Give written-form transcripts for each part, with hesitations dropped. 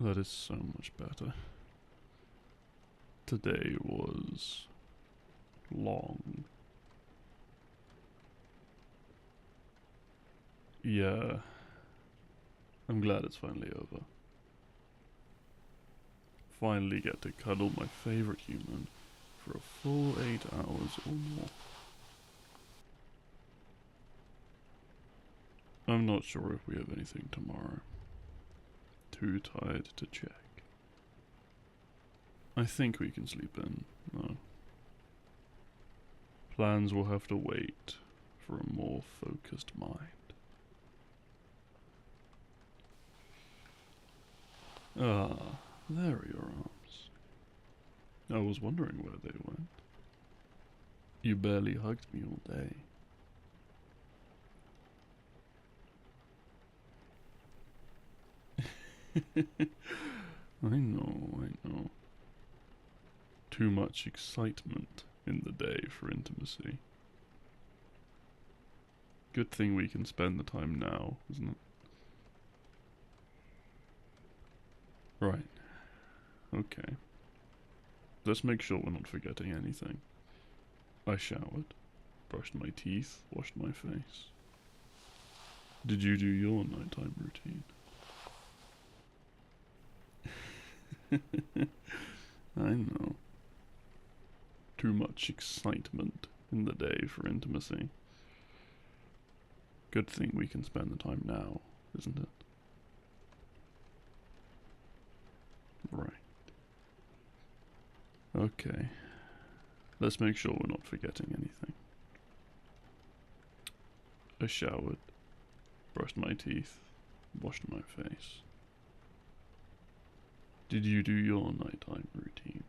That is so much better. Today was long. Yeah, I'm glad it's finally over. Finally get to cuddle my favorite human for a full 8 hours or more. I'm not sure if we have anything tomorrow. Too tired to check. I think we can sleep in, though. Plans will have to wait for a more focused mind. Ah, there are your arms. I was wondering where they went. You barely hugged me all day. I know. Too much excitement in the day for intimacy. Good thing we can spend the time now, isn't it? Right. Okay. Let's make sure we're not forgetting anything. I showered, brushed my teeth, washed my face. Did you do your nighttime routine? I know. Too much excitement in the day for intimacy. Good thing we can spend the time now, isn't it? Right. Okay. Let's make sure we're not forgetting anything. I showered, brushed my teeth, washed my face. Did you do your nighttime routine?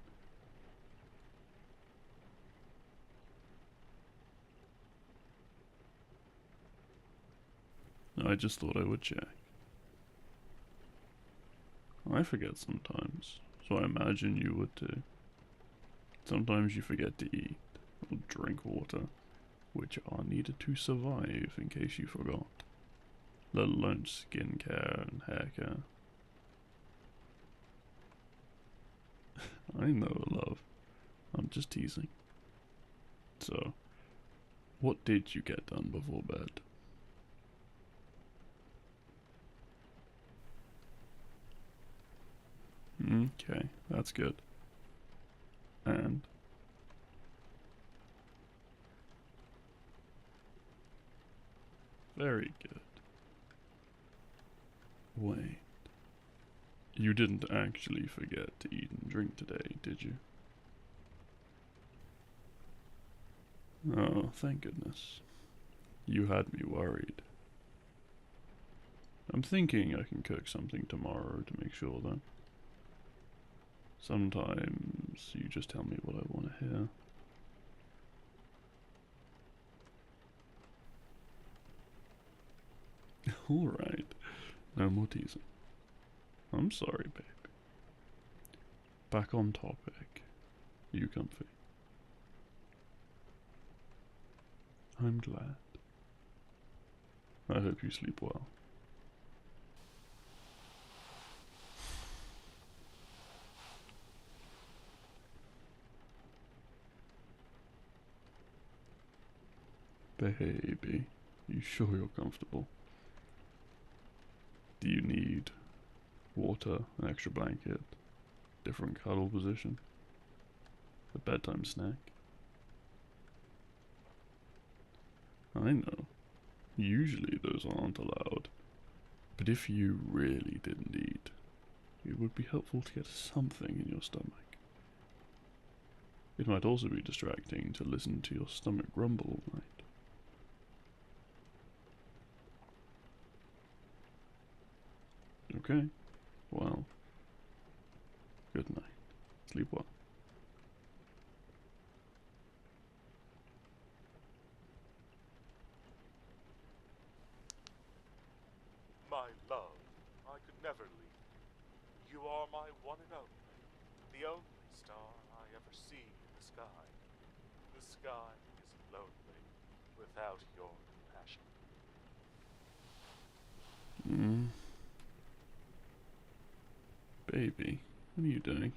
I just thought I would check. I forget sometimes, so I imagine you would too. Sometimes you forget to eat or drink water, which are needed to survive in case you forgot, let alone skincare and hair care. I know, love. I'm just teasing. So, what did you get done before bed? Okay, that's good. And very good. Wait, you didn't actually forget to eat and drink today, did you? Oh, thank goodness. You had me worried. I'm thinking I can cook something tomorrow to make sure, though. Sometimes you just tell me what I want to hear. Alright, no more teasing. I'm sorry, babe. Back on topic. You comfy? I'm glad. I hope you sleep well. Baby, you sure you're comfortable? Do you need water, an extra blanket, different cuddle position, a bedtime snack? I know, usually those aren't allowed, but if you really didn't eat, it would be helpful to get something in your stomach. It might also be distracting to listen to your stomach grumble all night. Okay, well, good night. Sleep well. My love, I could never leave. You are my one and only, the only star I ever see in the sky. The sky is lonely without your compassion. Baby, what are you doing?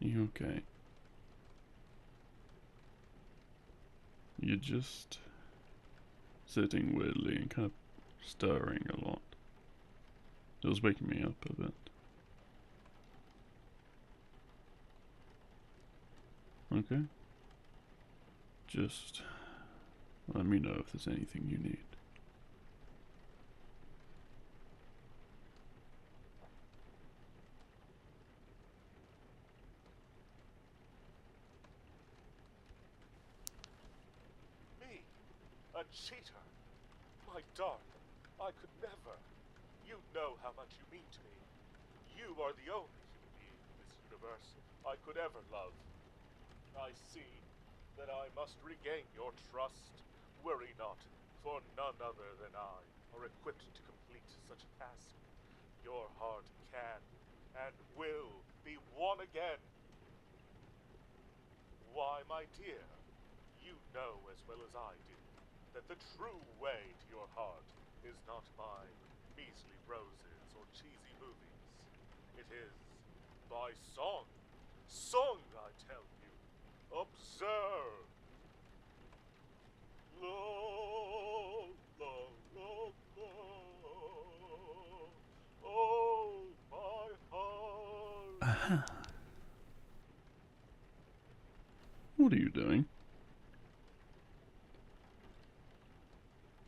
Are you okay? You're just sitting weirdly and kind of stirring a lot. It was waking me up a bit. Okay? Just let me know if there's anything you need. Me? A cheater? My darling, I could never. You know how much you mean to me. You are the only human being in this universe I could ever love. I see that I must regain your trust. Worry not, for none other than I are equipped to complete such a task. Your heart can and will be won again. Why, my dear, you know as well as I do that the true way to your heart is not by measly roses or cheesy movies. It is by song. Song, I tell you. Observe. La, la, la, la. Oh, my heart. What are you doing?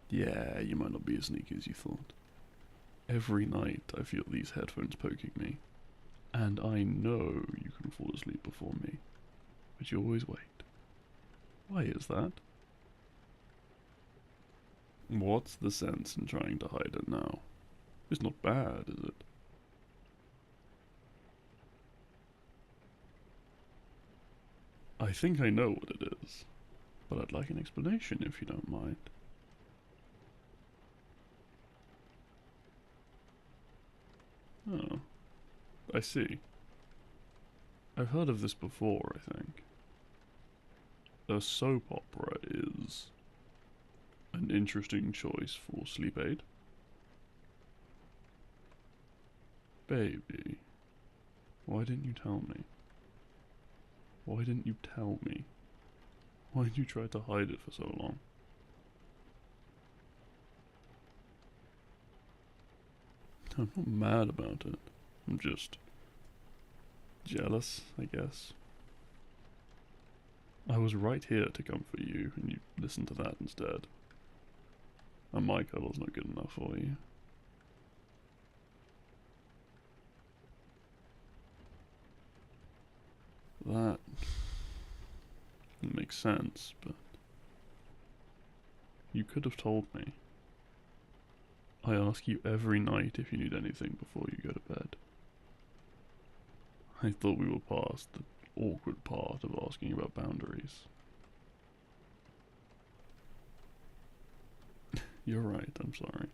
Yeah, you might not be as sneaky as you thought. Every night I feel these headphones poking me, and I know you can fall asleep before me, but you always wait. Why is that? What's the sense in trying to hide it now? It's not bad, is it? I think I know what it is, but I'd like an explanation if you don't mind. Oh, I see. I've heard of this before, I think. A soap opera is an interesting choice for sleep aid. Baby, why didn't you tell me? Why didn't you tell me? Why did you try to hide it for so long? I'm not mad about it. I'm just jealous, I guess. I was right here to comfort you, and you listened to that instead. And my cuddle's not good enough for you. That makes sense, but you could have told me. I ask you every night if you need anything before you go to bed. I thought we were past the awkward part of asking about boundaries. You're right, I'm sorry.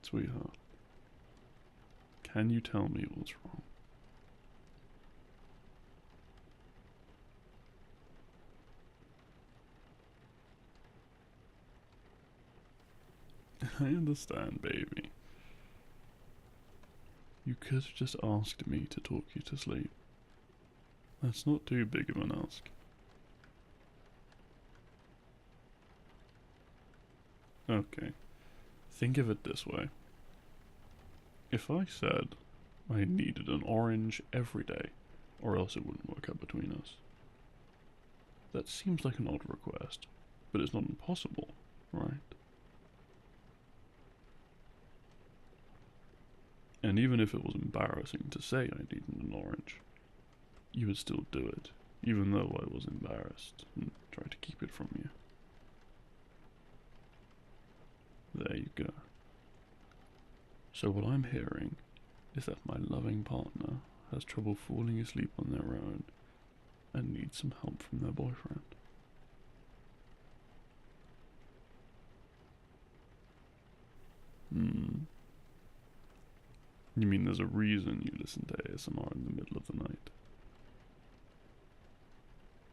Sweetheart, can you tell me what's wrong? I understand, baby. You could have just asked me to talk you to sleep. That's not too big of an ask. Okay, think of it this way. If I said I needed an orange every day, or else it wouldn't work out between us, that seems like an odd request, but it's not impossible, right? And even if it was embarrassing to say I needed an orange, you would still do it, even though I was embarrassed and tried to keep it from you. There you go. So what I'm hearing is that my loving partner has trouble falling asleep on their own and needs some help from their boyfriend. You mean there's a reason you listen to ASMR in the middle of the night?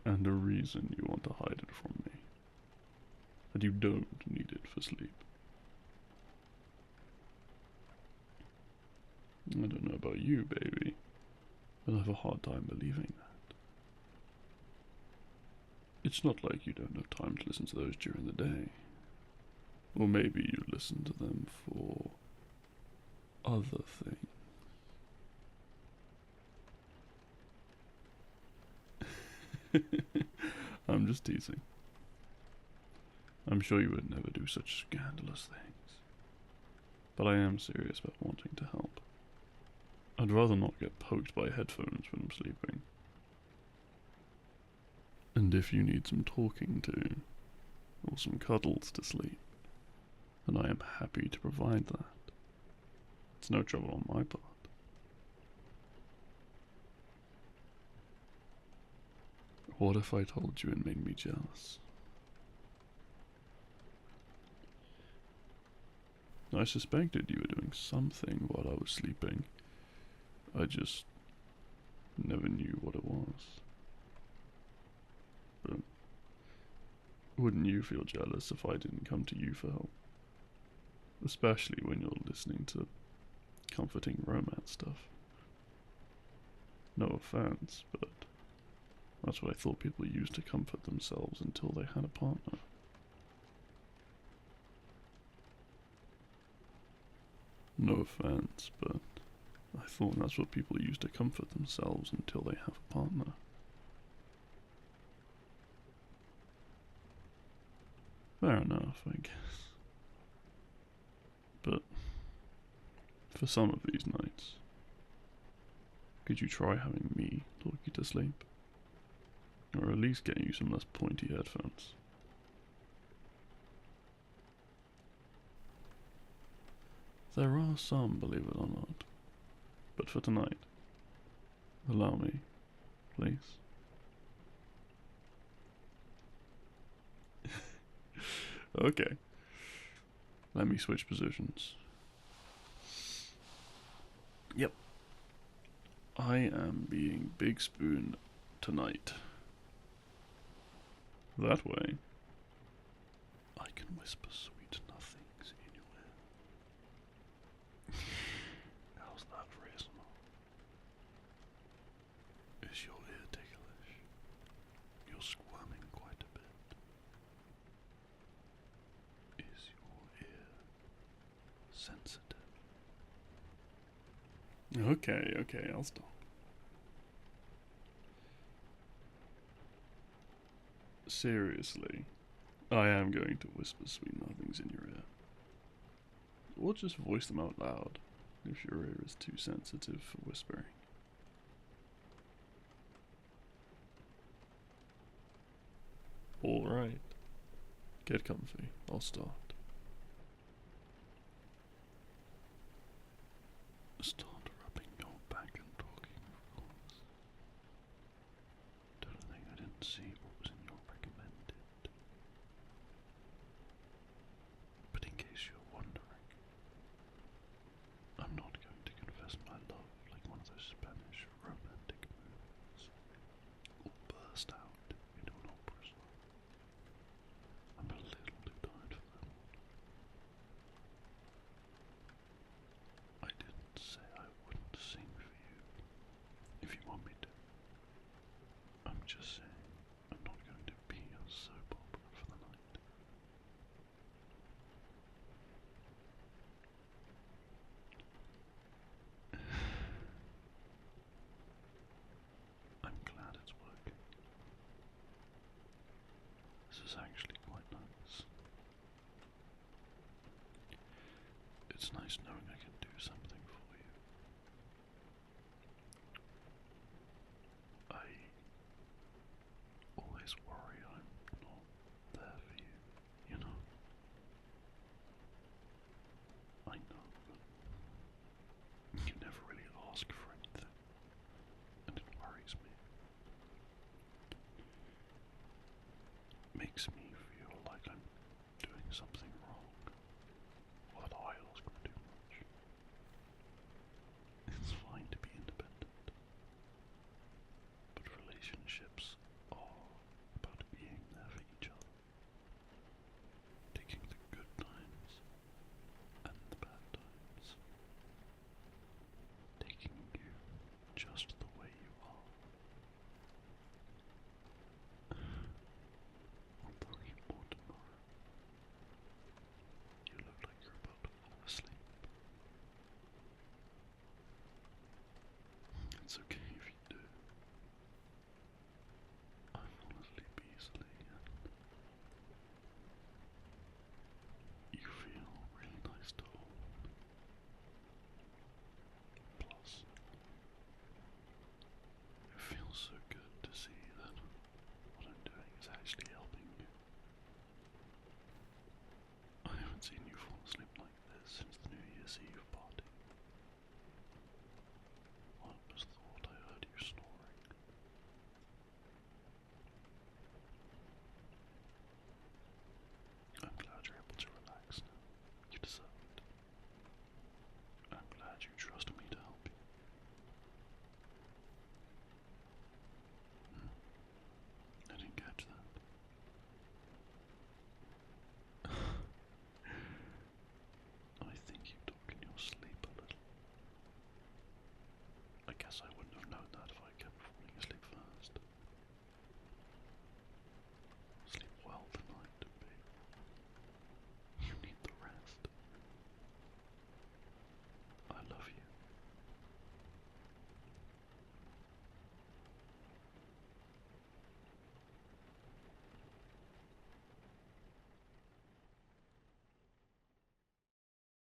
And a reason you want to hide it from me. That you don't need it for sleep. I don't know about you, baby, but I have a hard time believing that. It's not like you don't have time to listen to those during the day. Or maybe you listen to them for other things. I'm just teasing. I'm sure you would never do such scandalous things. But I am serious about wanting to help. I'd rather not get poked by headphones when I'm sleeping. And if you need some talking to, or some cuddles to sleep, then I am happy to provide that. It's no trouble on my part. What if I told you it made me jealous? I suspected you were doing something while I was sleeping. I just never knew what it was. But wouldn't you feel jealous if I didn't come to you for help? Especially when you're listening to comforting romance stuff. No offense, but that's what I thought people used to comfort themselves until they had a partner. No offense, but I thought that's what people used to comfort themselves until they have a partner. Fair enough, I guess. But for some of these nights, could you try having me talk you to sleep? Or at least get you some less pointy headphones. There are some, believe it or not. But for tonight, allow me, please. Okay. Let me switch positions. Yep. I am being big spoon tonight. That way, I can whisper sweet nothings in your ear. How's that reasonable? Is your ear ticklish? You're squirming quite a bit. Is your ear sensitive? Okay, I'll stop. Seriously, I am going to whisper sweet nothings in your ear. Or just voice them out loud, if your ear is too sensitive for whispering. Alright. Get comfy, I'll start. Start rubbing your back and talking, of course. Don't think I didn't see what was in your recommended. But in case you're wondering, I'm not going to confess my love like one of those Spanish romantic movies, or burst out into an opera song. I'm a little too tired for that. I didn't say I wouldn't sing for you, if you want me to. I'm just saying, I'm not going to be your soap opera for the night. I'm glad it's working. This is actually quite nice. It's nice knowing I can